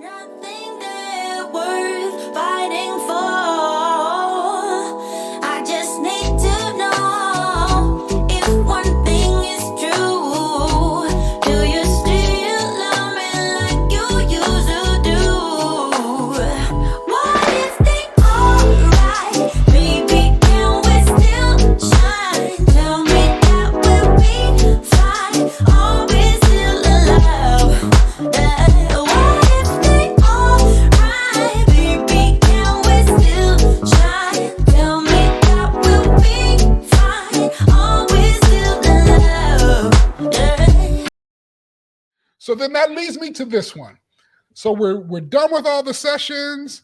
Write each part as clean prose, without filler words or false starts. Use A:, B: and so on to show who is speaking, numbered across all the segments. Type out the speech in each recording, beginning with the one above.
A: nothing they're worth fighting for. I just need to know if one thing is true. Do you still love me like you used to do? What if they alright? Baby, can we still shine? Tell me that we'll be fine. Are we still in love? What if they alright? Baby, can we still shine? Tell me that we'll be fine. Are we still in love?
B: So then that leads me to this one. So we're done with all the sessions,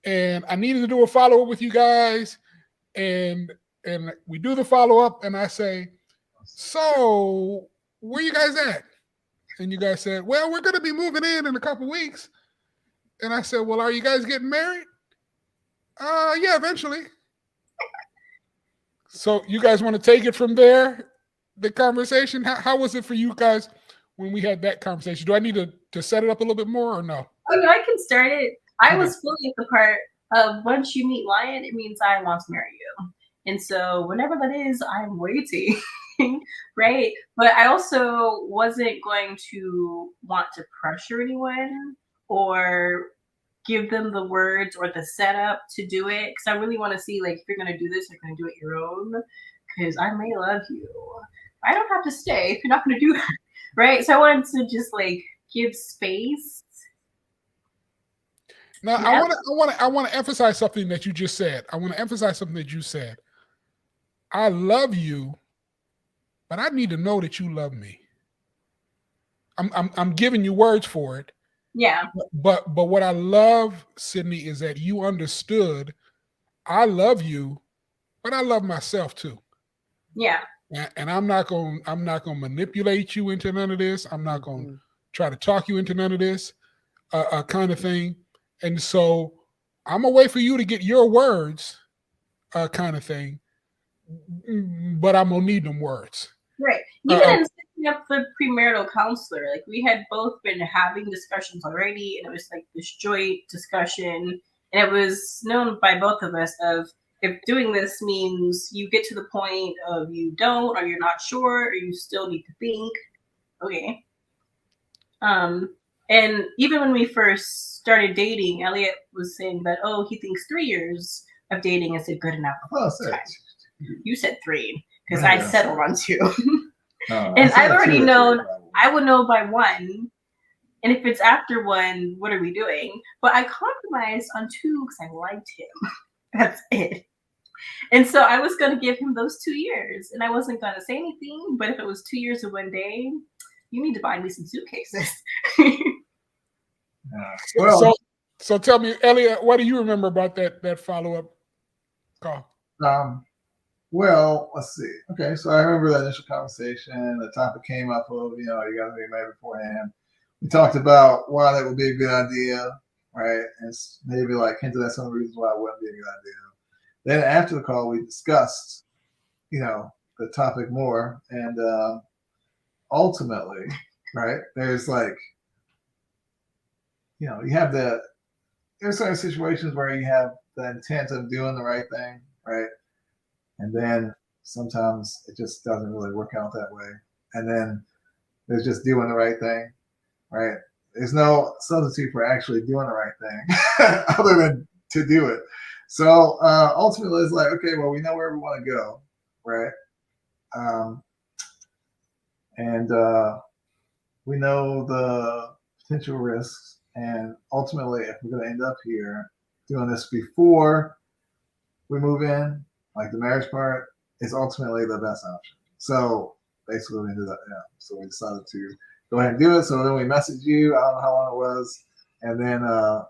B: and I needed to do a follow up with you guys, and we do the follow up, and I say, so where you guys at? And you guys said, well, we're going to be moving in a couple weeks. And I said, well, are you guys getting married? Yeah, eventually. So you guys want to take it from there? The conversation. How was it for you guys when we had that conversation? Do I need to set it up a little bit more or no?
C: Oh, no, I can start it. I
B: Okay.
C: was fully at the part of once you meet Lion, it means I want to marry you. And so whenever that is, I'm waiting, right? But I also wasn't going to want to pressure anyone or give them the words or the setup to do it. Because I really want to see, like, if you're going to do this, you're going to do it your own. Because I may love you. I don't have to stay if you're not going to do that, right? So I wanted to just, like, give space.
B: Now
C: Yeah.
B: I want to emphasize something that you just said. I want to emphasize something that you said. I love you, but I need to know that you love me. I'm giving you words for it.
C: Yeah.
B: But what I love, Sydney, is that you understood I love you, but I love myself too.
C: Yeah.
B: And I'm not going to manipulate you into none of this. I'm not going to try to talk you into none of this kind of thing. And so I'm going to wait for you to get your words kind of thing. But I'm going to need them words.
C: Right. Even in setting up the premarital counselor, like we had both been having discussions already, and it was like this joint discussion, and it was known by both of us of if doing this means you get to the point of you don't, or you're not sure, or you still need to think. Okay. And even when we first started dating, Elliott was saying that, oh, he thinks 3 years of dating is a good enough time. You said 3 because I settled on 2. And I've already known, I would know by 1. And if it's after 1, what are we doing? But I compromised on 2 because I liked him. That's it. And so I was going to give him those 2 years. And I wasn't going to say anything. But if it was 2 years of 1 day, you need to buy me some suitcases.
B: So tell me, Elliott, what do you remember about that follow-up call?
D: Well, let's see. Okay, so I remember that initial conversation. The topic came up of, you got to be married beforehand. We talked about why that would be a good idea, right? And maybe like hinted at some reasons why it wouldn't be a good idea. Then after the call, we discussed, the topic more. And ultimately, right, there's like, there's certain situations where you have the intent of doing the right thing, right? And then sometimes it just doesn't really work out that way. And then there's just doing the right thing, right? There's no substitute for actually doing the right thing other than to do it. So ultimately it's like, okay, well, we know where we want to go, right? And we know the potential risks. And ultimately, if we're going to end up here doing this before we move in, like the marriage part, is ultimately the best option. So basically, we ended up, so we decided to go ahead and do it. So then we messaged you. I don't know how long it was, and then and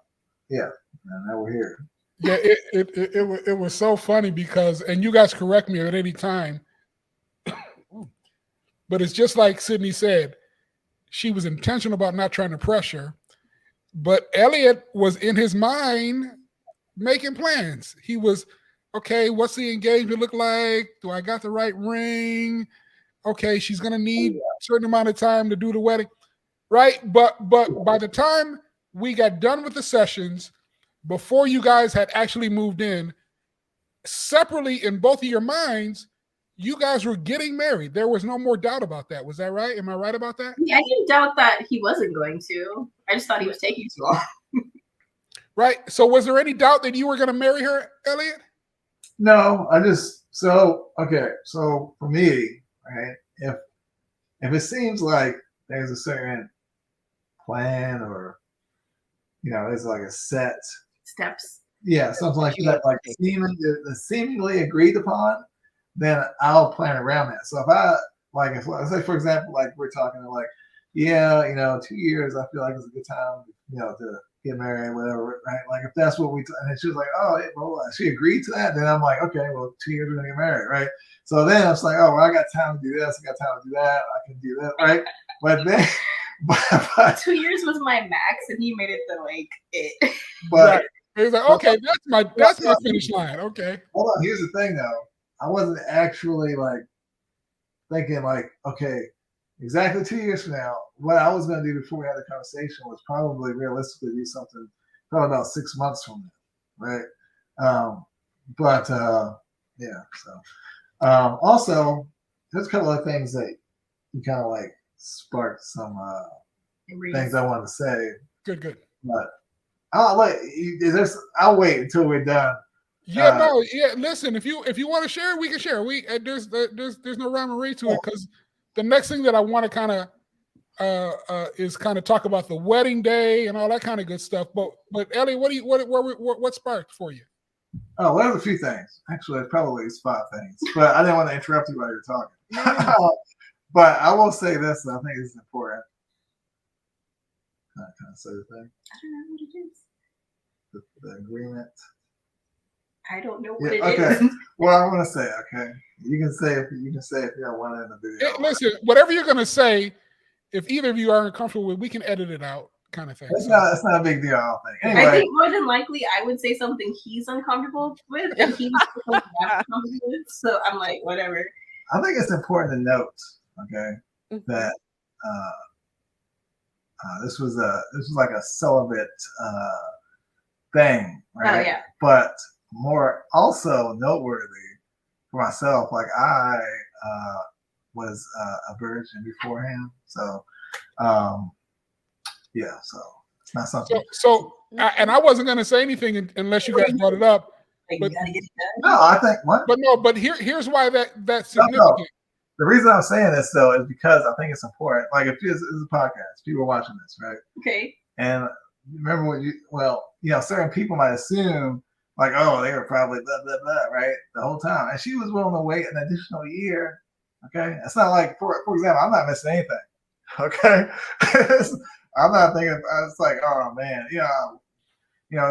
D: now we're here.
B: Yeah, it was so funny because, and you guys correct me at any time, but it's just like Sydney said, she was intentional about not trying to pressure, but Elliott was in his mind making plans. He was, okay, what's the engagement look like? Do I got the right ring? Okay, she's going to need a certain amount of time to do the wedding, right? But by the time we got done with the sessions before you guys had actually moved in. Separately, in both of your minds, you guys were getting married. There was no more doubt about that. Was that right? Am I right about that?
C: I didn't doubt that he wasn't going to. I just thought he was taking too long.
B: Right. So was there any doubt that you were going to marry her, Elliott?
D: No, okay. So for me, right, if it seems like there's a certain plan or there's like a set
C: steps.
D: Yeah, something like that, like seemingly agreed upon, then I'll plan around that. So if let's say, for example, like we're talking like, 2 years, I feel like it's a good time, to get married, whatever, right? Like if that's what and she was like, oh, she agreed to that, then I'm like, okay, well, 2 years we're gonna get married, right? So then it's like, oh, well, I got time to do this, I got time to do that, I can do that, right? But then, but
C: 2 years was my max, and he made it it.
D: But
B: right. He's like, okay, that's my finish line. Okay.
D: Hold on. Here's the thing, though. I wasn't actually like thinking like, okay, exactly 2 years from now, what I was going to do before we had the conversation was probably realistically do something probably about 6 months from now, right? Yeah. So, also, there's a couple of things that you kind of like sparked some things I wanted to say.
B: Good.
D: But I'll wait until we're done.
B: Yeah, listen, if you want to share, we can share. There's no rhyme or reason to it, because the next thing that I want to kind of is kind of talk about the wedding day and all that kind of good stuff. But Ellie, what sparked for you?
D: Oh, well, there's a few things. Actually, probably 5 things. But I didn't want to interrupt you while you're talking. But I will say this, and I think this is important. Can I say the thing?
C: I don't know what it is.
D: The agreement.
C: I don't know what it
D: is.
C: is.
D: Well, I'm gonna say, okay. You can say if you don't want it in the video.
B: Listen, whatever you're gonna say, if either of you are uncomfortable with, we can edit it out, kind of thing.
D: It's not a big deal, I don't think. Anyway.
C: I think more than likely I would say something he's uncomfortable with, and he's uncomfortable with. So I'm like, whatever.
D: I think it's important to note, okay, that this was like a celibate thing, right?
C: Oh yeah.
D: But more also noteworthy for myself, like I was a virgin beforehand, so yeah, so it's not something.
B: And I wasn't going to say anything unless you guys brought it up.
C: But,
B: but,
D: no, I think what?
B: But here's why that's significant.
D: No. The reason I'm saying this though is because I think it's important. Like if this is a podcast, people are watching this, right?
C: Okay.
D: And remember certain people might assume like, oh, they were probably blah blah blah, right? The whole time, and she was willing to wait an additional year. Okay, it's not like for example, I'm not missing anything. Okay, I'm not thinking. It's like, oh man,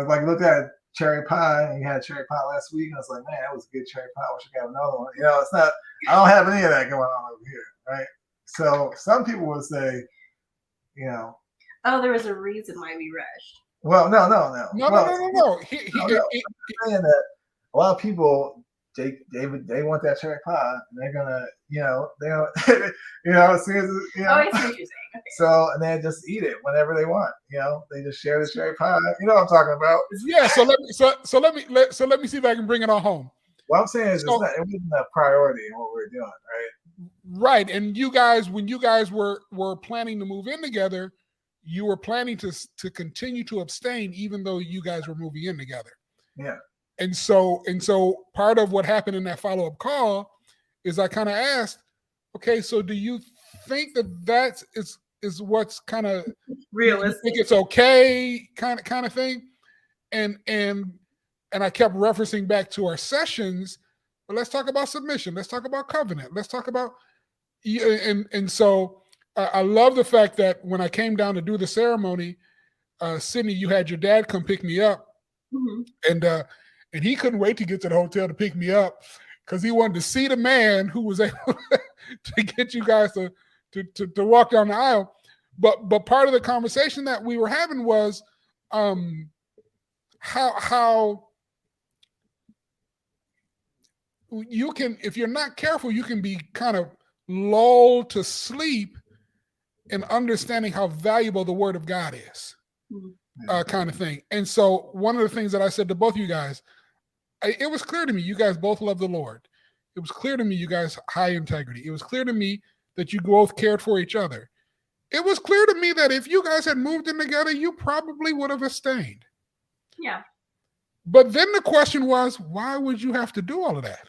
D: like look at cherry pie, and you had cherry pie last week, and it's like, man, that was a good cherry pie. We should have another one. It's not. I don't have any of that going on over here, right? So some people would say,
C: oh, there was a reason why we rushed.
D: Well, no.
B: No.
D: I'm saying that a lot of people, they want that cherry pie, and they're gonna, as soon as
C: Oh, I see what you're saying. Okay.
D: So, and they just eat it whenever they want. They just share the cherry pie. You know what I'm talking about?
B: Yeah. So let me see if I can bring it on home.
D: What I'm saying is, it wasn't a priority in what we're doing, right?
B: Right. And you guys, when you guys were planning to move in together, you were planning to continue to abstain, even though you guys were moving in together.
D: Yeah.
B: And so part of what happened in that follow-up call is I kind of asked, okay, so do you think that is what's kind of realistic? You think it's okay, kind of thing? And I kept referencing back to our sessions, but let's talk about submission. Let's talk about covenant. Let's talk about, and so I love the fact that when I came down to do the ceremony, Sydney, you had your dad come pick me up, and he couldn't wait to get to the hotel to pick me up because he wanted to see the man who was able to get you guys to walk down the aisle. But part of the conversation that we were having was how you can, if you're not careful, you can be kind of lulled to sleep in understanding how valuable the Word of God is. kind of thing. And so one of the things that I said to both of you guys, it was clear to me you guys both love the Lord. It was clear to me you guys high integrity. It was clear to me that you both cared for each other. It was clear to me that if you guys had moved in together, you probably would have abstained.
C: Yeah.
B: But then the question was, why would you have to do all of that?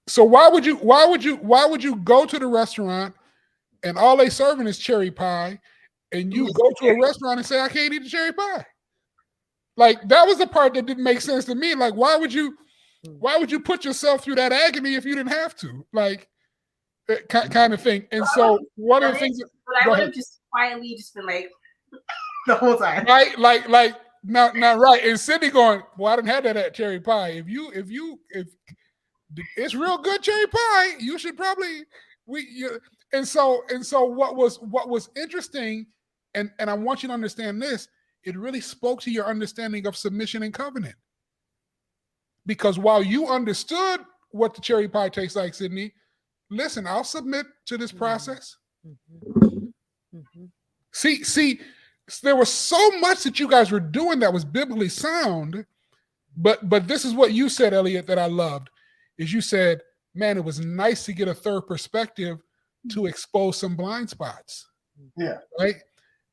B: So why would you go to the restaurant and all they serving is cherry pie, and you go to a restaurant and say, I can't eat the cherry pie? Like, that was the part that didn't make sense to me. Like, why would you put yourself through that agony if you didn't have to? Like, kind of thing. And so one of the things,
C: but I would have just quietly just been like the whole time.
B: Right, like now right. And Sydney going, well, I didn't have that at cherry pie. If it's real good cherry pie, you should probably and so what was interesting, and I want you to understand this, it really spoke to your understanding of submission and covenant. Because while you understood what the cherry pie tastes like, Sydney, listen, I'll submit to this process. See, there was so much that you guys were doing that was biblically sound, but this is what you said, Elliott, that I loved, is you said, man, it was nice to get a third perspective to expose some blind spots.
D: Yeah.
B: Right?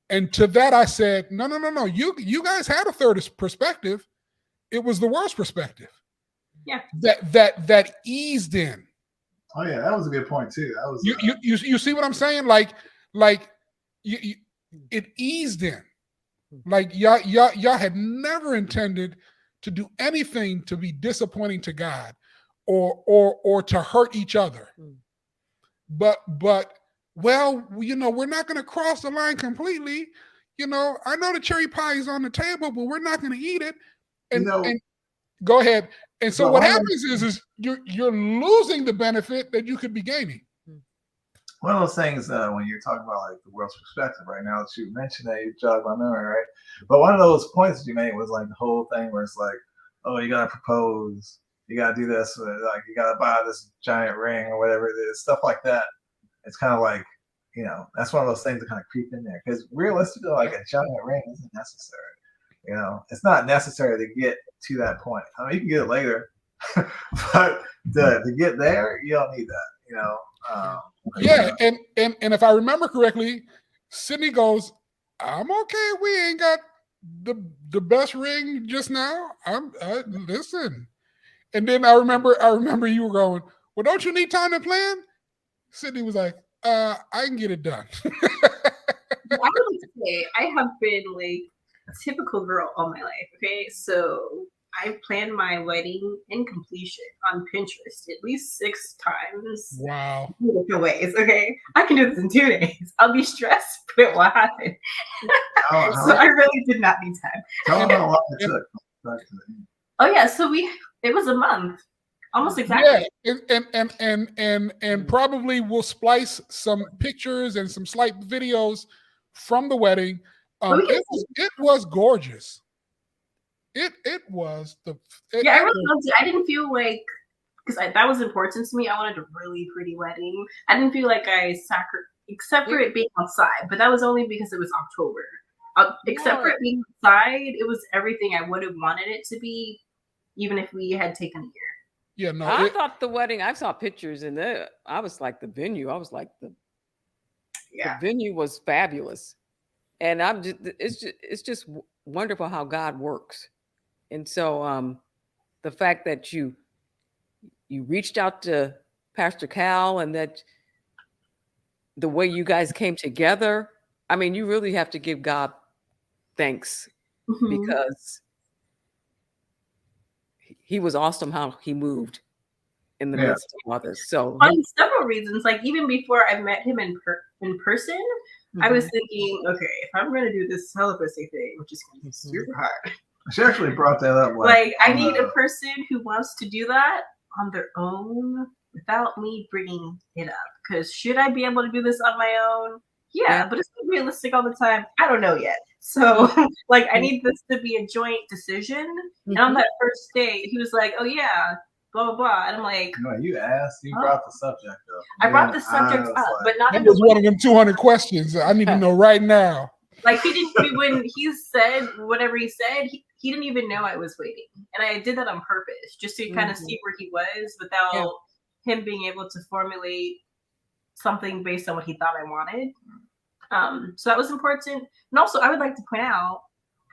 B: And to that I said, no. You guys had a third perspective. It was the worst perspective.
C: Yeah.
B: That eased in.
D: Oh yeah, that was a good point too. That was
B: you see what I'm saying? Like it eased in. Like y'all had never intended to do anything to be disappointing to God or to hurt each other. But well, we're not going to cross the line completely. I know the cherry pie is on the table, but we're not going to eat it. And go ahead. And so what happens is you're losing the benefit that you could be gaining.
D: One of those things when you're talking about like the world's perspective right now that you mentioned that you jogged my memory, right? But one of those points that you made was like the whole thing where it's like, oh, you got to propose, you got to do this, like you got to buy this giant ring or whatever it is, stuff like that. It's kind of like, that's one of those things that kind of creep in there because realistically, like a giant ring isn't necessary. It's not necessary to get to that point. I mean, you can get it later, but to get there, you don't need that.
B: Yeah, and if I remember correctly, Sydney goes, "I'm okay. We ain't got the best ring just now. Listen." And then I remember you were going, "Well, don't you need time to plan?" Sydney was like, "I can get it done."
C: I would say I have been like a typical girl all my life. Okay, so I planned my wedding in completion on Pinterest at least 6 times.
B: Wow.
C: In different ways. Okay, I can do this in 2 days. I'll be stressed, but it will happen. So I really did not need time.
D: Tell them how long it took.
C: Oh yeah, so it was a month. Almost exactly.
B: Yeah, and probably we'll splice some pictures and some slight videos from the wedding. It was gorgeous. It was
C: I really loved it. I didn't feel like, because that was important to me. I wanted a really pretty wedding. I didn't feel like I except for it being outside, but that was only because it was October. Except for it being outside, it was everything I would have wanted it to be, even if we had taken a year.
B: Yeah, no.
E: I thought the wedding. I saw pictures and I was like the venue. I was like the venue was fabulous, and it's just wonderful how God works. And so the fact that you reached out to Pastor Cal and that the way you guys came together, I mean, you really have to give God thanks because he was awesome how he moved in the midst of others. So
C: on several reasons, like even before I met him in person, I was thinking, okay, if I'm going to do this celibacy thing, which is going to be super hard.
D: She actually brought that up.
C: Like I need a person who wants to do that on their own without me bringing it up. Because should I be able to do this on my own? Yeah, but it's not realistic all the time. I don't know yet. So like I need this to be a joint decision. And on that first day, he was like, oh yeah, blah, blah, blah. And I'm like,
D: no, you asked, you brought the subject up.
C: I brought the subject up, but not
B: that was one of them 200 questions I need to know right now.
C: Like he didn't when he said whatever he said, he didn't even know I was waiting. And I did that on purpose, just to kind of see where he was without him being able to formulate something based on what he thought I wanted. So that was important. And also I would like to point out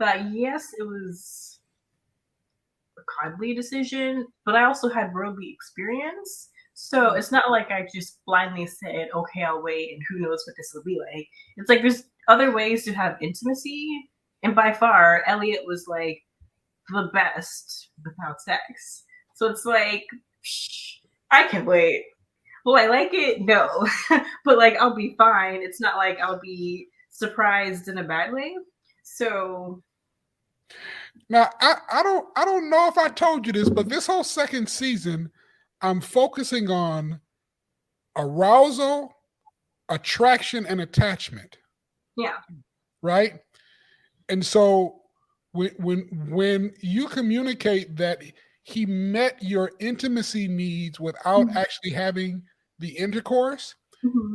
C: that yes, it was a godly decision, but I also had worldly experience. So it's not like I just blindly said, okay, I'll wait and who knows what this will be like. It's like there's other ways to have intimacy. And by far, Elliott was like the best without sex. So it's like, I can wait. Will I like it? No. But like, I'll be fine. It's not like I'll be surprised in a bad way. So
B: now I don't know if I told you this, but this whole second season, I'm focusing on arousal, attraction, and attachment.
C: Yeah.
B: Right. And so when you communicate that he met your intimacy needs without actually having the intercourse,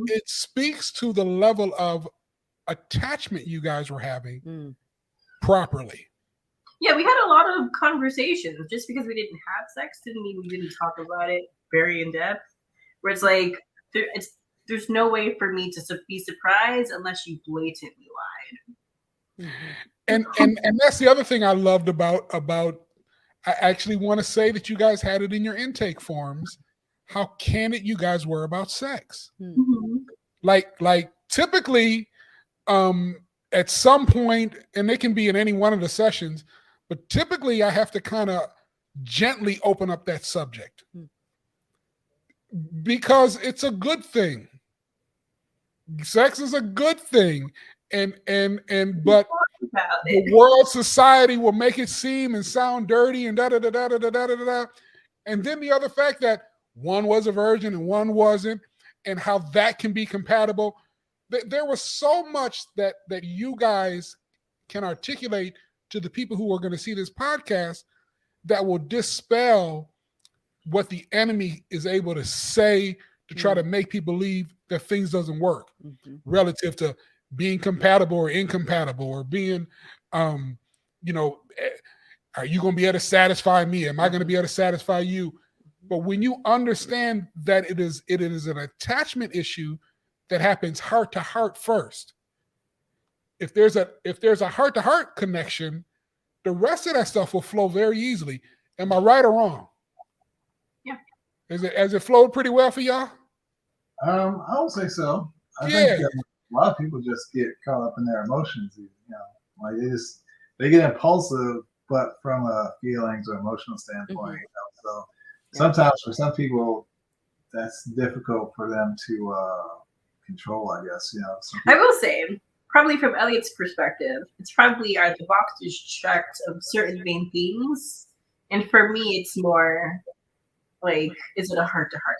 B: it speaks to the level of attachment you guys were having properly.
C: Yeah, we had a lot of conversations. Just because we didn't have sex didn't mean we didn't talk about it very in depth. Where it's like there's no way for me to be surprised unless you blatantly lied.
B: And that's the other thing I loved about I actually want to say that you guys had it in your intake forms, how candid you guys were about sex. Like typically at some point, and they can be in any one of the sessions, but typically I have to kind of gently open up that subject because it's a good thing. Sex is a good thing. But the world society will make it seem and sound dirty and da-da-da-da-da-da-da-da. And then the other fact that one was a virgin and one wasn't, and how that can be compatible. There was so much that you guys can articulate to the people who are going to see this podcast that will dispel what the enemy is able to say to try to make people believe that things doesn't work relative to being compatible or incompatible or being, are you going to be able to satisfy me? Am I going to be able to satisfy you? But when you understand that it is an attachment issue that happens heart to heart first. If there's a heart to heart connection, the rest of that stuff will flow very easily. Am I right or wrong?
C: Yeah.
B: Has it flowed pretty well for y'all?
D: I would say so. I think a lot of people just get caught up in their emotions. Like they get impulsive, but from a feelings or emotional standpoint. So sometimes for some people, that's difficult for them to control, I guess.
C: I will say, probably from Elliott's perspective, it's probably are the boxes checked of certain main things, and for me, it's more like, is it a heart-to-heart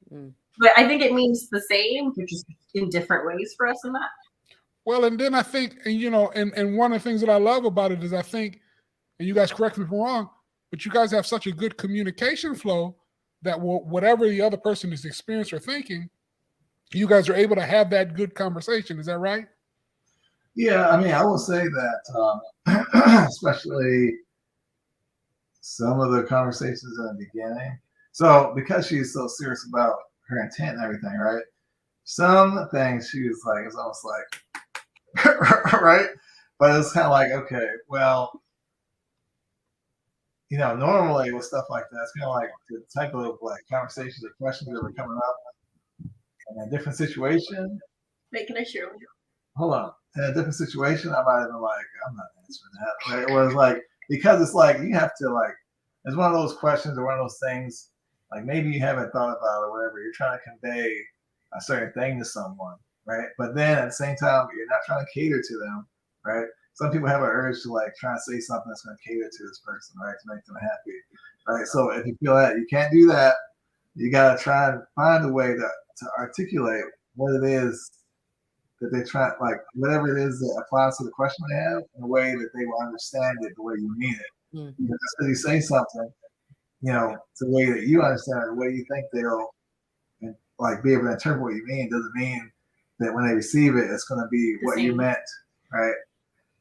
C: thing? But I think it means the same, which is in different ways for us in that.
B: Well, and then I think, and one of the things that I love about it is I think, and you guys correct me if I'm wrong, but you guys have such a good communication flow that whatever the other person is experiencing or thinking, you guys are able to have that good conversation. Is that right?
D: Yeah, I mean, I will say that, especially some of the conversations in the beginning. So because she's so serious about her intent and everything, right? Some things she was like, it's almost like, right? But it's kind of like, okay, well, normally with stuff like that, it's kind of like the type of like conversations or questions that were coming up in a different situation.
C: Wait, can I share with you?
D: Hold on. In a different situation, I might have been like, I'm not answering that. Right? It was like, because it's like, you have to like, it's one of those questions or one of those things, like maybe you haven't thought about it or whatever. You're trying to convey a certain thing to someone, right? But then at the same time, you're not trying to cater to them, right? Some people have an urge to like try and say something that's going to cater to this person, right? To make them happy, right? So if you feel that you can't do that, you got to try and find a way to articulate what it is that they try, like whatever it is that applies to the question they have in a way that they will understand it the way you mean it. Because just because you say something, it's the way that you understand it, the way you think they'll like be able to interpret what you mean, doesn't mean that when they receive it, it's going to be what you meant right?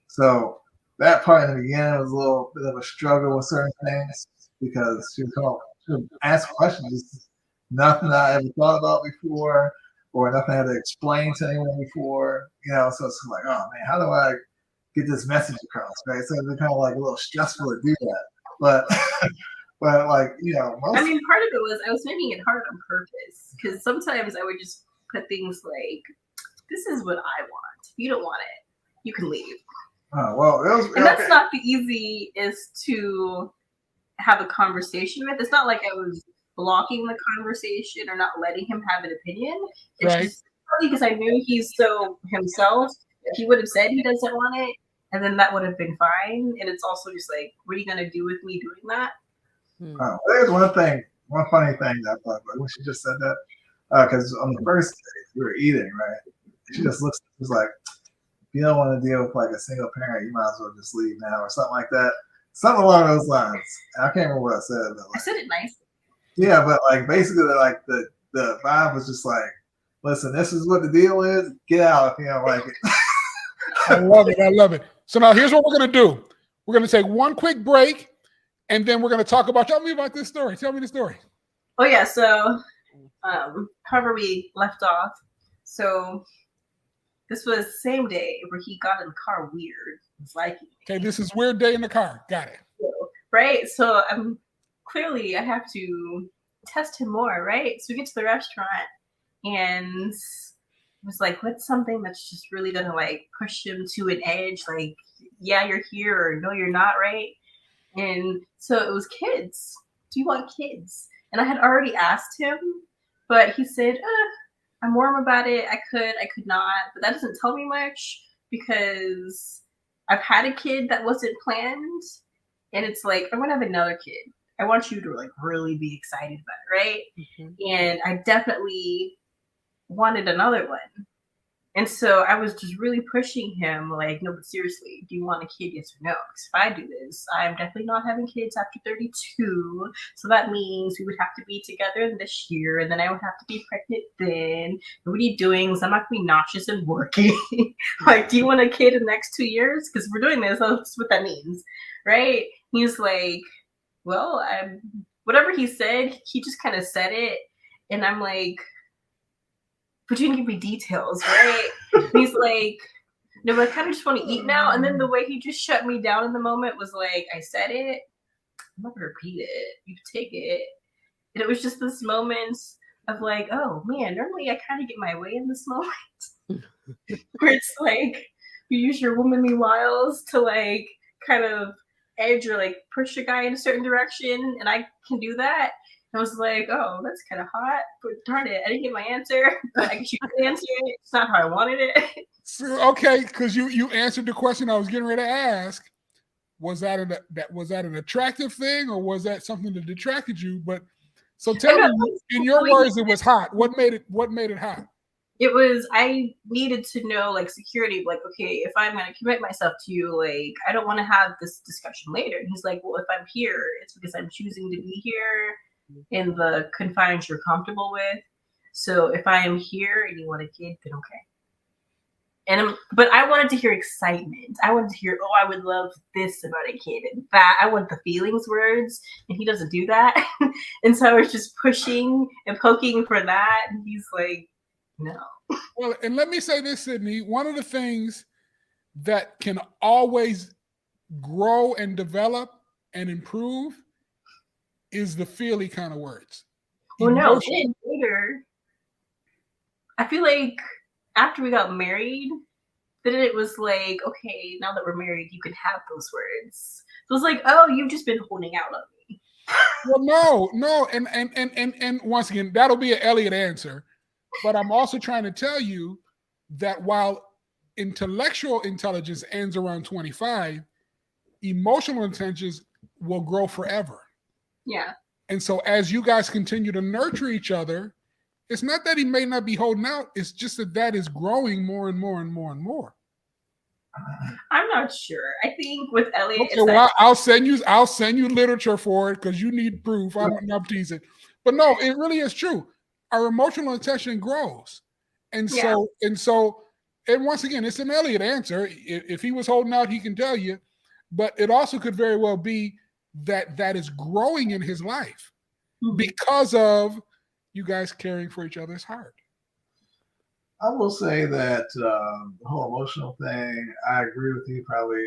D: So that part in the beginning was a little bit of a struggle with certain things because she would ask questions, nothing I ever thought about before, or nothing I had to explain to anyone before, so it's like, oh man, how do I get this message across, right? So it's kind of like a little stressful to do that. But but like,
C: I mean, part of it was I was making it hard on purpose because sometimes I would just put things like, this is what I want. If you don't want it, you can leave.
D: Oh, well,
C: and that's not the easiest to have a conversation with. It's not like I was blocking the conversation or not letting him have an opinion. It's just because I knew he's so himself. If he would have said he doesn't want it, and then that would have been fine. And it's also just like, what are you going to do with me doing that?
D: There's one funny thing that I thought about when she just said that. Because on the first day, we were eating, right? She just looks, she was like, if you don't want to deal with like a single parent, you might as well just leave now or something like that. Something along those lines. I can't remember what I said. But like,
C: I said it nice.
D: Yeah, but like basically like the vibe was just like, listen, this is what the deal is. Get out if you don't like it.
B: I love it. I love it. So now here's what we're going to do. We're going to take one quick break, and then we're going to talk about, tell me about this story. Tell me the story.
C: Oh, yeah. So however we left off. So this was the same day where he got in the car weird. It's like,
B: okay, this is weird day in the car. Got it.
C: Right. So clearly I have to test him more, right? So we get to the restaurant and it was like, what's something that's just really gonna like push him to an edge? Like, yeah, you're here, or no, you're not, right? And so it was kids. Do you want kids? And I had already asked him, but he said, I'm warm about it. I could not, but that doesn't tell me much because I've had a kid that wasn't planned, and it's like, I'm gonna have another kid. I want you to like really be excited about it, right? Mm-hmm. And I definitely wanted another one. And so I was just really pushing him like, no, but seriously, do you want a kid? Yes or no? Because if I do this, I'm definitely not having kids after 32. So that means we would have to be together this year, and then I would have to be pregnant then. And what are you doing? Because I'm not going to be nauseous and working. Like, do you want a kid in the next 2 years? Because if we're doing this, that's what that means, right? He's like, well, whatever he said, he just kind of said it. And I'm like, but you didn't give me details, right? He's like, no, but I kind of just want to eat now. And then the way he just shut me down in the moment was like, I said it, I'm not going to repeat it. You take it. And it was just this moment of like, oh man, normally I kind of get my way in this moment. Where it's like, you use your womanly wiles to like kind of edge or like push a guy in a certain direction. And I can do that. I was like, oh, that's kind of hot, but darn it, I didn't get my answer. But I guess you can answer it. It's not how I wanted it.
B: So, okay, because you answered the question I was getting ready to ask. Was that an attractive thing, or was that something that detracted you? But so tell me, in your words, it was hot. What made it hot?
C: It was, I needed to know like security, like, okay, if I'm going to commit myself to you, like, I don't want to have this discussion later. And he's like, well, if I'm here, it's because I'm choosing to be here in the confines you're comfortable with. So if I am here and you want a kid, then okay. But I wanted to hear excitement. I wanted to hear, oh, I would love this about a kid. And that I want the feelings words, and he doesn't do that. And so I was just pushing and poking for that, and he's like, no.
B: Well, and let me say this, Sydney. One of the things that can always grow and develop and improve is the feely kind of words.
C: Well, no, then later, I feel like after we got married, then it was like, okay, now that we're married, you can have those words. So it was like, oh, you've just been holding out on me.
B: Well, no, and once again, that'll be an Elliott answer. But I'm also trying to tell you that while intellectual intelligence ends around 25, emotional intelligence will grow forever.
C: Yeah.
B: And so as you guys continue to nurture each other, it's not that he may not be holding out. It's just that is growing more and more and more and more.
C: I'm not sure. I think with Elliott,
B: okay, well, I'll send you literature for it because you need proof. I'm teasing. But no, it really is true. Our emotional attention grows. And so And once again, it's an Elliott answer. If he was holding out, he can tell you. But it also could very well be that is growing in his life because of you guys caring for each other's heart.
D: I will say that the whole emotional thing, I agree with you. Probably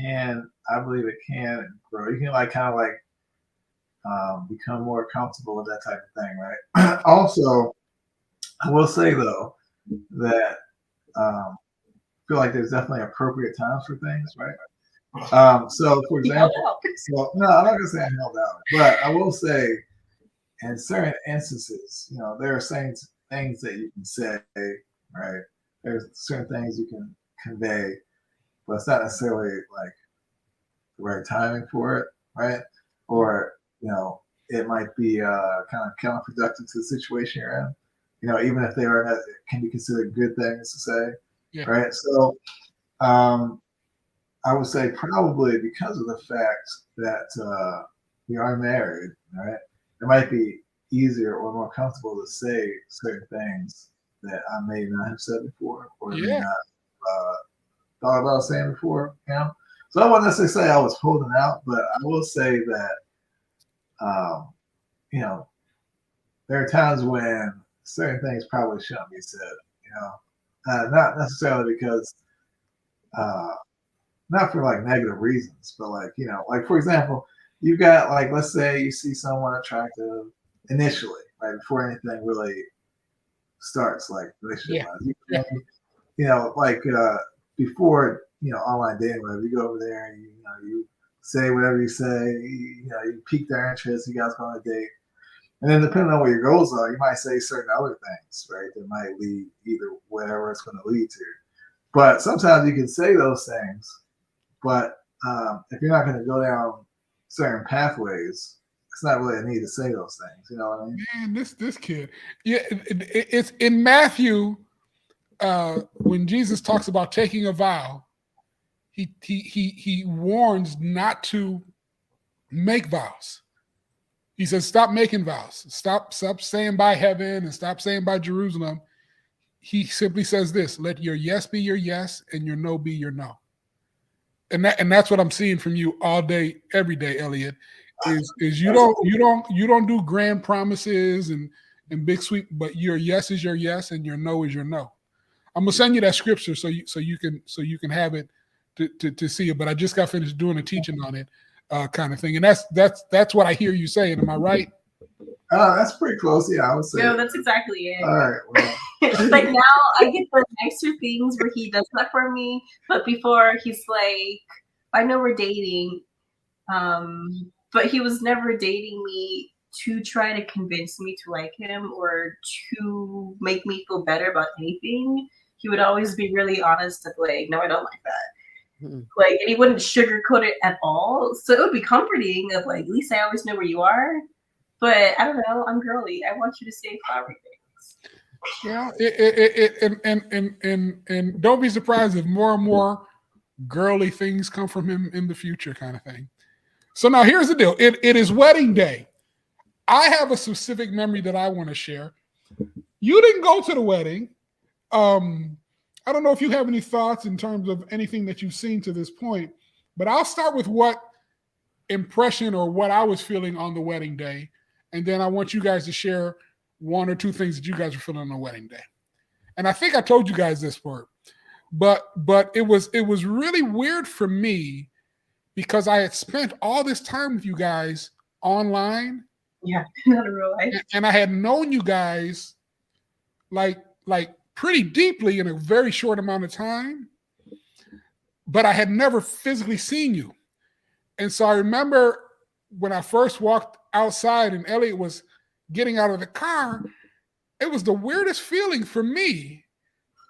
D: I believe it can grow. You can become more comfortable with that type of thing, right? Also, I will say though that I feel like there's definitely appropriate times for things, right? So, for example, no, I'm not gonna say I held out, but I will say, in certain instances, there are certain things that you can say, right? There's certain things you can convey, but it's not necessarily like the right timing for it, right? Or it might be kind of counterproductive to the situation you're in. Even if they are not, it can be considered good things to say, right? So, I would say probably because of the fact that we are married, right? It might be easier or more comfortable to say certain things that I may not have said before, or may not thought about saying before. So I wouldn't necessarily say I was holding out, but I will say that there are times when certain things probably shouldn't be said. Not necessarily because not for like negative reasons, but like for example, you got like, let's say you see someone attractive initially, right, before anything really starts, like relationship wise. Before online dating, whatever, you go over there and you say whatever you say, you pique their interest, you guys go on a date. And then depending on what your goals are, you might say certain other things, right, that might lead either whatever it's going to lead to. But sometimes you can say those things, but if you're not going to go down certain pathways, it's not really a need to say those things. You know what I mean?
B: Man, this kid. Yeah, it's in Matthew when Jesus talks about taking a vow. He warns not to make vows. He says, stop making vows. Stop saying by heaven and stop saying by Jerusalem. He simply says this: let your yes be your yes and your no be your no. And that's what I'm seeing from you all day, every day, Elliott. Is you don't do grand promises and big sweep, but your yes is your yes and your no is your no. I'm gonna send you that scripture so you can have it to see it. But I just got finished doing a teaching on it, kind of thing, and that's what I hear you saying. Am I right?
D: That's pretty close. Yeah, I would say.
C: No, that's exactly it.
D: All right. Well.
C: Like now, I get the nicer things where he does that for me, but before he's like, I know we're dating, but he was never dating me to try to convince me to like him or to make me feel better about anything. He would always be really honest of like, no, I don't like that. Like, and he wouldn't sugarcoat it at all. So it would be comforting of like, at least I always know where you are. But I don't know, I'm girly. I want you to say flowery things.
B: Yeah, and don't be surprised if more and more girly things come from him in the future, kind of thing. So now here's the deal. It is wedding day. I have a specific memory that I want to share. You didn't go to the wedding. I don't know if you have any thoughts in terms of anything that you've seen to this point, but I'll start with what impression or what I was feeling on the wedding day. And then I want you guys to share one or two things that you guys were feeling on the wedding day. And I think I told you guys this part, but it was really weird for me because I had spent all this time with you guys online.
C: Yeah, not in real life.
B: And I had known you guys like pretty deeply in a very short amount of time, but I had never physically seen you. And so I remember when I first walked outside and Elliott was getting out of the car, it was the weirdest feeling for me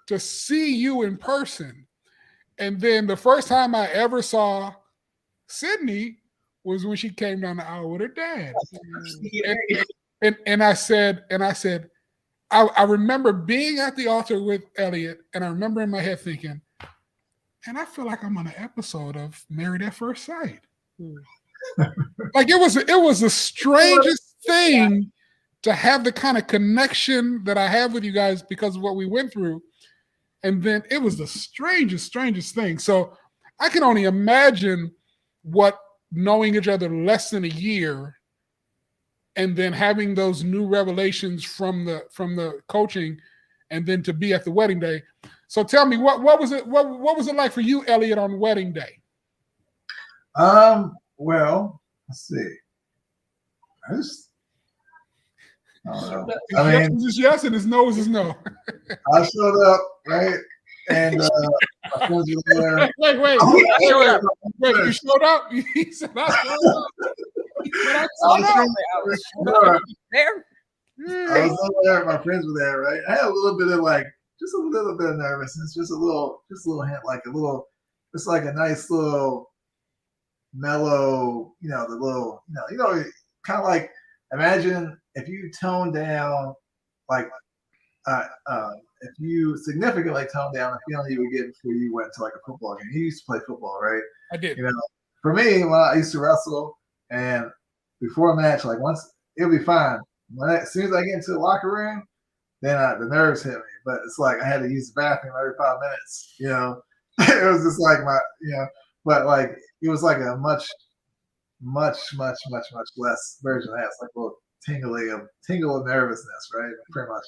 B: to see you in person. And then the first time I ever saw Sydney was when she came down the aisle with her dad. And I said, I remember being at the altar with Elliott, and I remember in my head thinking, and I feel like I'm on an episode of Married at First Sight. Like it was the strangest thing to have the kind of connection that I have with you guys because of what we went through. And then it was the strangest thing. So I can only imagine what knowing each other less than a year and then having those new revelations from the coaching and then to be at the wedding day. So tell me, what was it like for you, Elliott, on wedding day?
D: Well, let's see. I don't know.
B: His yes is yes and his no is his no.
D: I showed up, right? And my friends were there.
B: Wait, you showed up? He said, I showed up.
D: I was over there. My friends were there, right? I had a little bit of just a little bit of nervousness, just a little hint, it's like a nice little mellow, kind of like, imagine if you tone down, if you significantly tone down the feeling you would get before you went to like a football game. You used to play football, right?
B: I did.
D: For me, when I used to wrestle, and before a match, once it'll be fine. As soon as I get into the locker room, then the nerves hit me. But it's like I had to use the bathroom every 5 minutes. It was just like but it was like a much less version of that. It's like a little tingle of nervousness, right? Pretty much.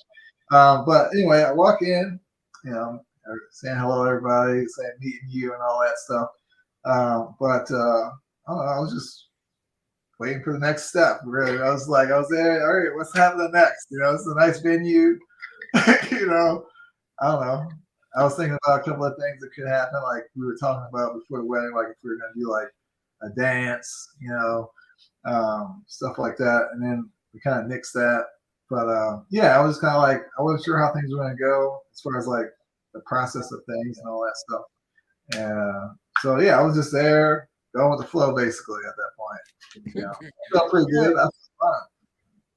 D: But anyway, I walk in, saying hello to everybody, saying meeting you and all that stuff. But I don't know, I was just waiting for the next step. Really, I was there. All right, what's happening next? It's a nice venue. I don't know. I was thinking about a couple of things that could happen, like we were talking about before the wedding, like if we were going to do like a dance, stuff like that, and then we kind of nixed that. But I was kind of I wasn't sure how things were going to go as far as like the process of things and all that stuff. And so I was just there, going with the flow basically at that point. Felt pretty good. That was fun.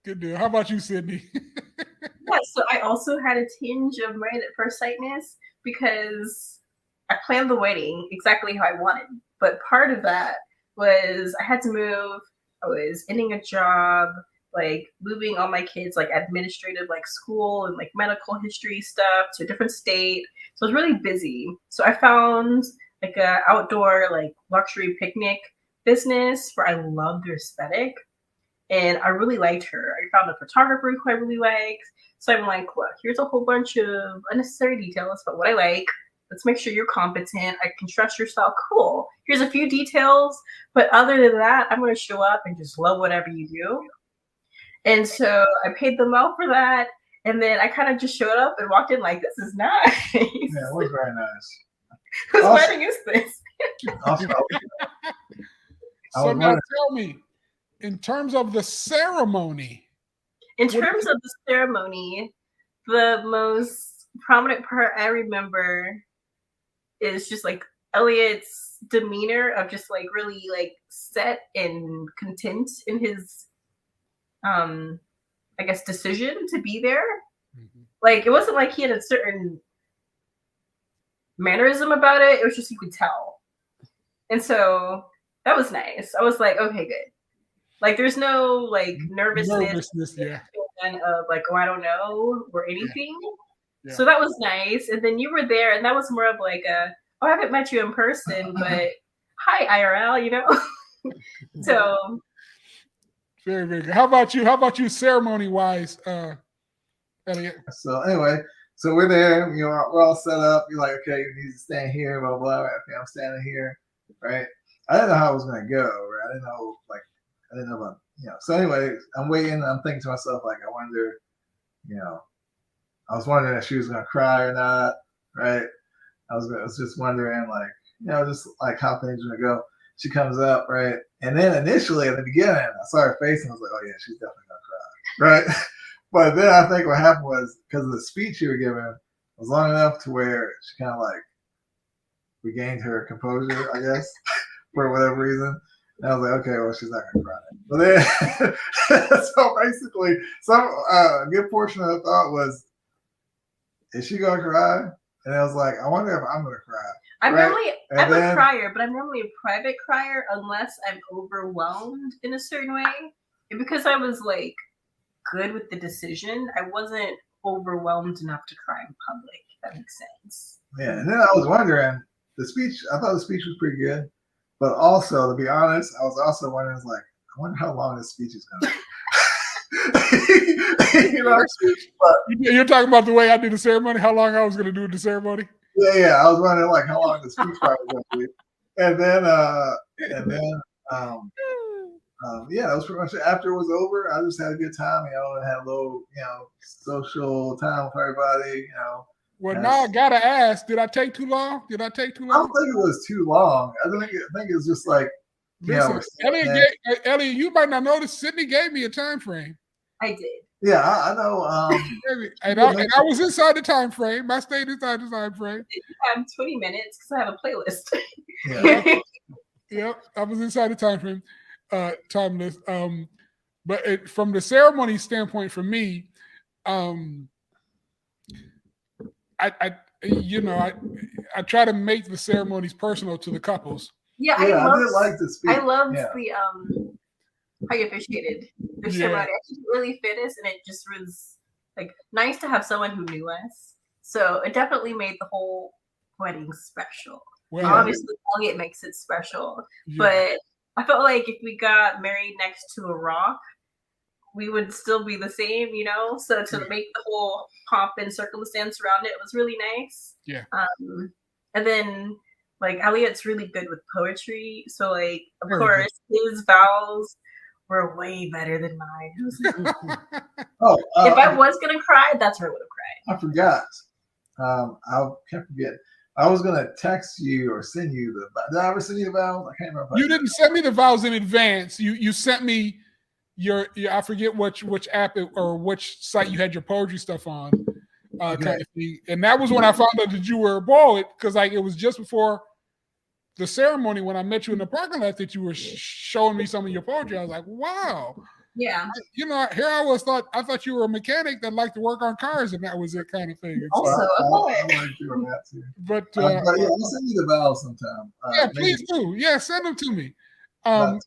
B: Good deal. How about you, Sydney?
C: Yeah, so I also had a tinge of married at first sightness because I planned the wedding exactly how I wanted. But part of that was I had to move. I was ending a job, moving all my kids, administrative, school and medical history stuff to a different state. So I was really busy. So I found a outdoor luxury picnic business where I loved their aesthetic. And I really liked her. I found a photographer who I really liked. So I'm like, well, here's a whole bunch of unnecessary details about what I like. Let's make sure you're competent. I can trust your style. Cool. Here's a few details. But other than that, I'm going to show up and just love whatever you do. And so I paid them well for that. And then I kind of just showed up and walked in like, this is nice.
D: Yeah, it was very nice.
C: Whose wedding is this?
B: So now tell me, in terms of the ceremony.
C: In terms of the ceremony, the most prominent part I remember is just Elliott's demeanor of just really set and content in his I guess decision to be there. Mm-hmm. It wasn't like he had a certain mannerism about it. It was just you could tell. And so that was nice. I was like, okay, good. There's no nervousness
B: yeah.
C: Of oh, I don't know or anything. Yeah. So that was nice. And then you were there, and that was more of I haven't met you in person, but hi IRL, So
B: very, very good. How about you ceremony wise, Elliott?
D: So anyway, so we're there, we're all set up. You're like, okay, you need to stand here, blah, blah, blah. Okay, I'm standing here, right? I didn't know how it was going to go, right? I didn't know about, So anyway, I'm waiting. I'm thinking to myself, I wonder, I was wondering if she was going to cry or not, right? I was just wondering, just how things were going to go. She comes up, right? And then initially at the beginning, I saw her face and I was like, oh yeah, she's definitely going to cry, right? But then I think what happened was because of the speech you were giving was long enough to where she kind of regained her composure, I guess, for whatever reason. And I was like, okay, well, she's not going to cry. But then, so basically, a good portion of the thought was, is she going to cry? And I was like, I wonder if I'm going to cry.
C: I'm a crier, but I'm normally a private crier unless I'm overwhelmed in a certain way. And because I was good with the decision, I wasn't overwhelmed enough to cry in public. That makes sense.
D: Yeah, and then I was wondering the speech. I thought the speech was pretty good, but also to be honest, I was also wondering, like, I wonder how long this speech is going to be. You know, but
B: You're talking about the way I did the ceremony, how long I was going to do the ceremony?
D: yeah, I was wondering like how long the speech part was going to be, and then yeah, that was pretty much it. After it was over, I just had a good time, and had a little, social time with everybody,
B: Well, now I gotta ask, did I take too long?
D: I don't think it was too long. I think it was just like,
B: listen, Elliott, you might not notice, Sydney gave me a time frame.
C: I did.
D: Yeah, I know.
B: And I was inside the time frame. I stayed inside the time frame.
C: I have 20 minutes because I have a playlist.
D: Yeah.
B: Yep, I was inside the time frame, time list. But from the ceremony standpoint, for me, I try to make the ceremonies personal to the couples.
C: Yeah,
D: I did like the speech.
C: I loved the how you officiated the ceremony. I think it really fit us, and it just was like nice to have someone who knew us. So it definitely made the whole wedding special. Well, obviously, Elliott makes it special, but I felt like if we got married next to a rock, we would still be the same, So to make the whole pomp and circumstance around it was really nice.
B: Yeah.
C: And then like Elliott's really good with poetry, so like of course his vows were way better than mine. If I was gonna cry, that's where I would have cried.
D: I forgot. I can't forget. I was gonna text you or send you did I ever send you the vows? I can't remember.
B: You didn't send me the vows in advance. You sent me your I forget which app or which site you had your poetry stuff on. Kind of thing. And that was when I found out that you were a poet, because like it was just before the ceremony when I met you in the parking lot that you were showing me some of your poetry. I was like, wow.
C: Yeah.
B: Here I thought you were a mechanic that liked to work on cars, and that was it kind of thing.
C: Also a poet.
D: I like doing that too.
B: But
D: yeah, I'll send you the vows sometime.
B: Yeah, please do. Yeah, send them to me. But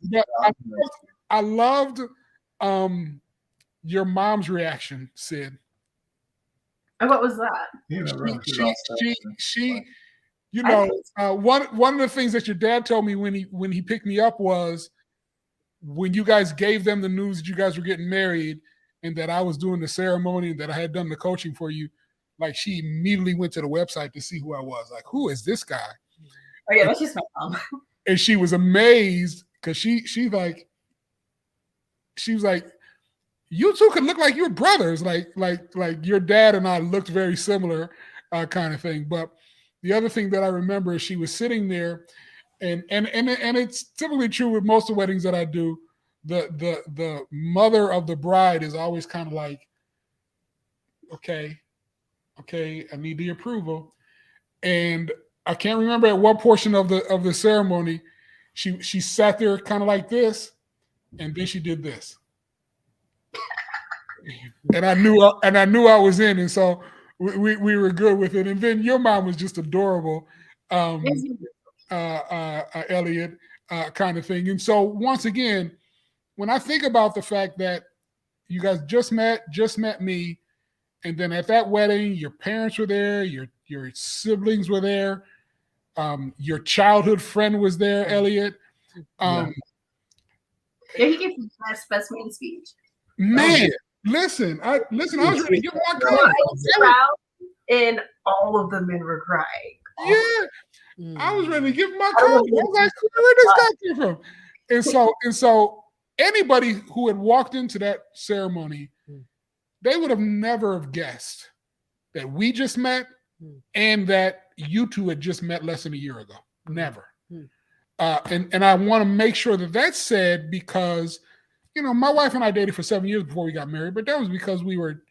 B: I loved your mom's reaction, Sid.
C: And what was that?
B: She one of the things that your dad told me when he picked me up was when you guys gave them the news that you guys were getting married and that I was doing the ceremony and that I had done the coaching for you, like she immediately went to the website to see who I was. Like, who is this guy?
C: Oh yeah, that's just my mom.
B: And she was amazed because she was like, you two could look like you're brothers, like your dad and I looked very similar, kind of thing. But the other thing that I remember is she was sitting there, and it's typically true with most of the weddings that I do. The mother of the bride is always kind of like, okay, I need the approval. And I can't remember at what portion of the ceremony she sat there kind of like this, and then she did this. And I knew I was in, and so we were good with it. And then your mom was just adorable, Elliott, kind of thing. And so once again, when I think about the fact that you guys just met me, and then at that wedding, your parents were there, your siblings were there, your childhood friend was there, Elliott.
C: Yeah, he gave the best man speech.
B: Man. Listen, I was ready to give my card.
C: I was proud, and all of the men were crying.
B: Yeah, I was ready to give my card. I was like, where did this guy come from? And so anybody who had walked into that ceremony, they would have never have guessed that we just met and that you two had just met less than a year ago. Never. And I want to make sure that that's said because my wife and I dated for 7 years before we got married, but that was because we were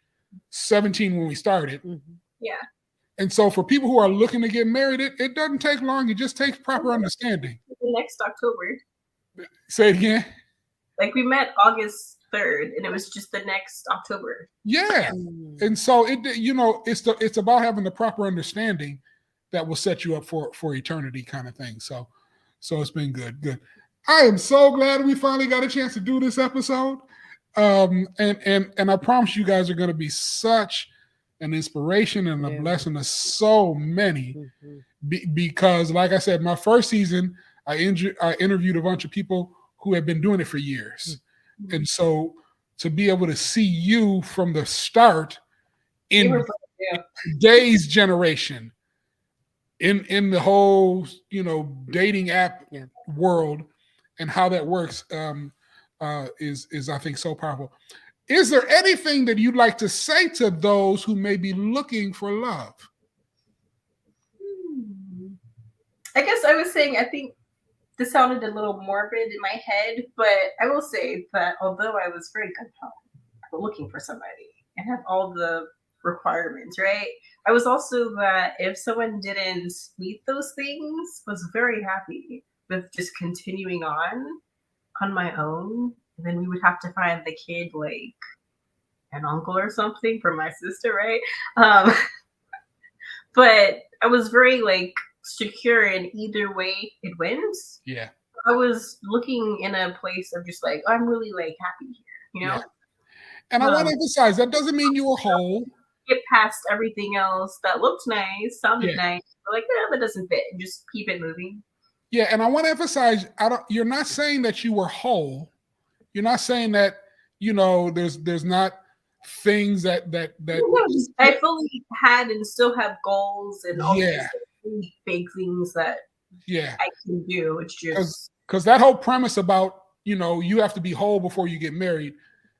B: 17 when we started.
C: Yeah.
B: And so for people who are looking to get married, it doesn't take long. It just takes proper understanding.
C: The next October.
B: Say it again.
C: Like we met August 3rd, and it was just the next October.
B: Yeah. And so it's about having the proper understanding that will set you up for eternity kind of thing. So it's been good. I am so glad we finally got a chance to do this episode. And I promise you guys are going to be such an inspiration and a
E: Yeah.
B: blessing to so many.
E: Mhm.
B: Because, like I said, my first season, I interviewed a bunch of people who had been doing it for years. And so to be able to see you from the start
C: You
B: in
C: were yeah.
B: today's generation, in the whole, dating app
E: Yeah.
B: world and how that works, is I think so powerful. Is there anything that you'd like to say to those who may be looking for love?
C: I guess I was saying, I think this sounded a little morbid in my head, but I will say that although I was very gung-ho looking for somebody and have all the requirements, right? I was also that if someone didn't meet those things, was very happy with just continuing on my own. And then we would have to find the kid like an uncle or something for my sister, right? But I was very like secure in either way it wins.
B: Yeah.
C: I was looking in a place of just like, I'm really like happy here,
B: Yeah. And I want to emphasize that doesn't mean you were whole.
C: Get past everything else that looked nice, sounded nice, but like, that doesn't fit, and just keep it moving.
B: Yeah, and I want to emphasize, you're not saying that you were whole. You're not saying that, there's not things that
C: I fully had and still have goals and all these really big things that I can do. It's just
B: because that whole premise about, you have to be whole before you get married,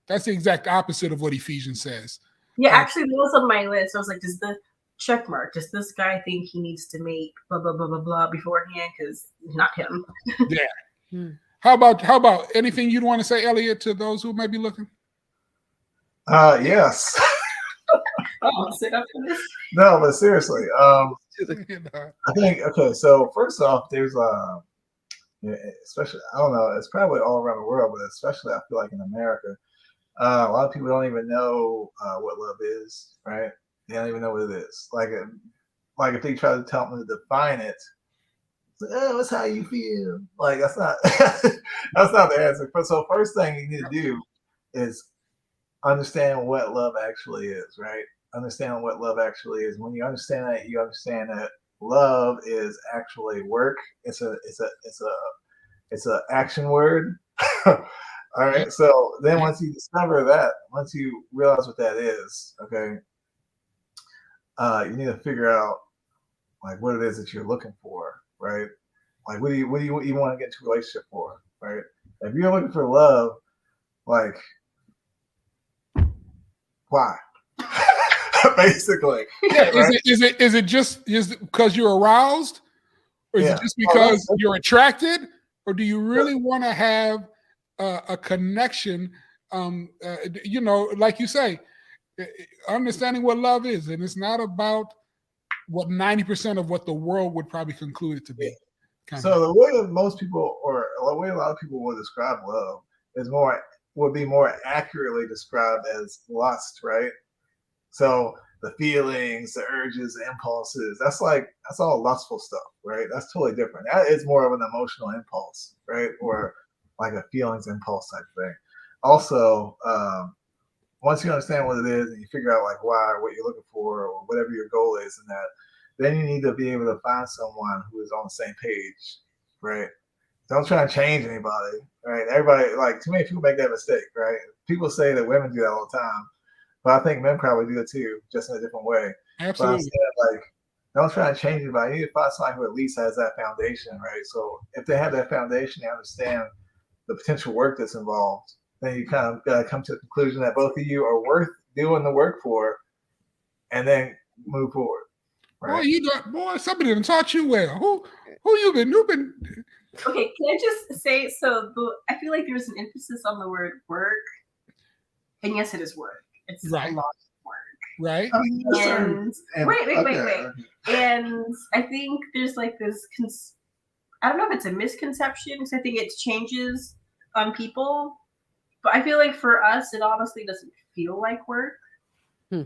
B: that's the exact opposite of what Ephesians says.
C: Yeah, actually, that was on my list. I was like, does the check mark, does this guy think he needs to make blah blah blah blah blah beforehand? Because not him.
B: Yeah. How about anything you'd want to say, Elliott, to those who might be looking?
D: Yes.
C: Sit up for this.
D: No, but seriously, I think, okay, so first off, there's especially, I don't know, it's probably all around the world, but especially I feel like in America, a lot of people don't even know what love is, right? They don't even know what it is. Like if they try to tell them to define it, it's like, oh, it's how you feel. Like that's not that's not the answer. But so first thing you need to do is understand what love actually is, right? Understand what love actually is. When you understand that love is actually work. It's a action word. All right. So then once you discover that, once you realize what that is, okay, you need to figure out like what it is that you're looking for, right? Like what do you want to get into a relationship for, right? If you're looking for love, like why? Basically.
B: Yeah. Right? Is it just because you're aroused? Or is it just because you're attracted? Or do you really want to have a connection? Like you say, understanding what love is, and it's not about what 90% of what the world would probably conclude it to be.
D: So the way that most people, or the way a lot of people will describe love, would be more accurately described as lust, right? So the feelings, the urges, the impulses, that's all lustful stuff, right? That's totally different. That is more of an emotional impulse, right? Or like a feelings impulse type thing. Also, once you understand what it is and you figure out like why, what you're looking for, or whatever your goal is in that, then you need to be able to find someone who is on the same page, right? Don't try to change anybody, right? Everybody, like, too many people make that mistake, right? People say that women do that all the time, but I think men probably do it too, just in a different way.
B: Absolutely.
D: But instead, like, don't try to change anybody. You need to find somebody who at least has that foundation, right? So if they have that foundation, they understand the potential work that's involved, then you kind of got to come to the conclusion that both of you are worth doing the work for, and then move forward. Right?
B: Boy, somebody done taught you well. Who you been?
C: Okay, can I just say, I feel like there's an emphasis on the word work, and yes, it is work. It's a lot of work.
B: Right.
C: And wait. And I think there's like this, I don't know if it's a misconception, because I think it changes on people, but I feel like for us, it honestly doesn't feel like work.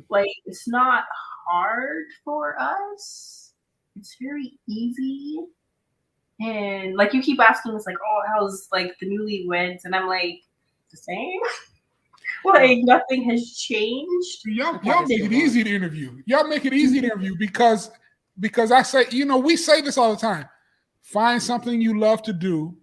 C: Like, it's not hard for us. It's very easy. And like, you keep asking us like, oh, how's like the newlyweds? And I'm like, the same. Like nothing has changed.
B: Y'all make it easy to interview. Y'all make it easy to interview because I say, we say this all the time. Find something you love to do,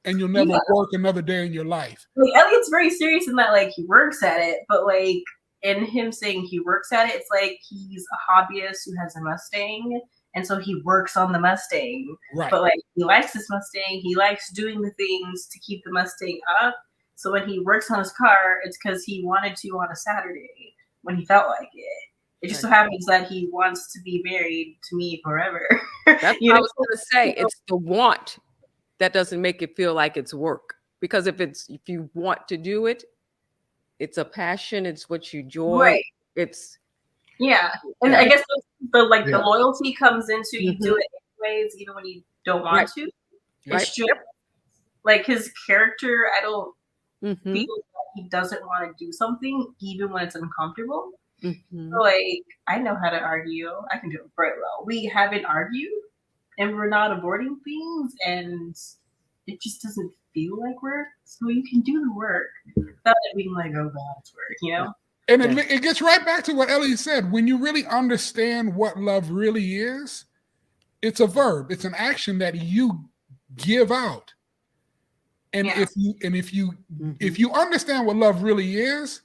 B: and you'll never work another day in your life.
C: Like Elliott's very serious in that, like he works at it, but like in him saying he works at it, it's like he's a hobbyist who has a Mustang, and so he works on the Mustang.
B: Right.
C: But like he likes his Mustang, he likes doing the things to keep the Mustang up. So when he works on his car, it's because he wanted to on a Saturday when he felt like it. It just so happens that he wants to be married to me forever.
E: That's what I was going to say. It's the want that doesn't make it feel like it's work. Because if you want to do it, it's a passion. It's what you enjoy.
C: Right.
E: It's
C: and I guess the loyalty comes into you do it anyways, even when you don't want to. It's just like his character. I don't feel that he doesn't want to do something even when it's uncomfortable. So like I know how to argue. I can do it very well. We haven't argued, and we're not aborting things, and it just doesn't feel like work. So you can do the work without it being like, oh God, it's work,
B: And it gets right back to what Elliott said. When you really understand what love really is, it's a verb. It's an action that you give out. And if you understand what love really is,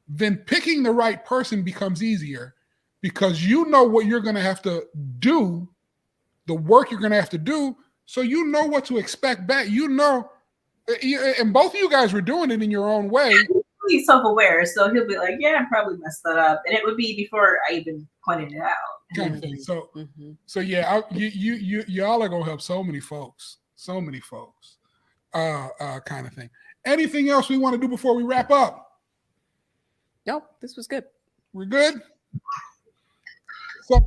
B: then picking the right person becomes easier because you know what you're going to have to do, the work you're going to have to do, so you know what to expect back. And both of you guys were doing it in your own way.
C: He's self-aware, so he'll be like, "Yeah, I probably messed that up," and it would be before I even pointed it out.
B: Kind of thing. So yeah, y'all are gonna help so many folks, kind of thing. Anything else we want to do before we wrap up?
E: Nope, this was good.
B: We're good. So.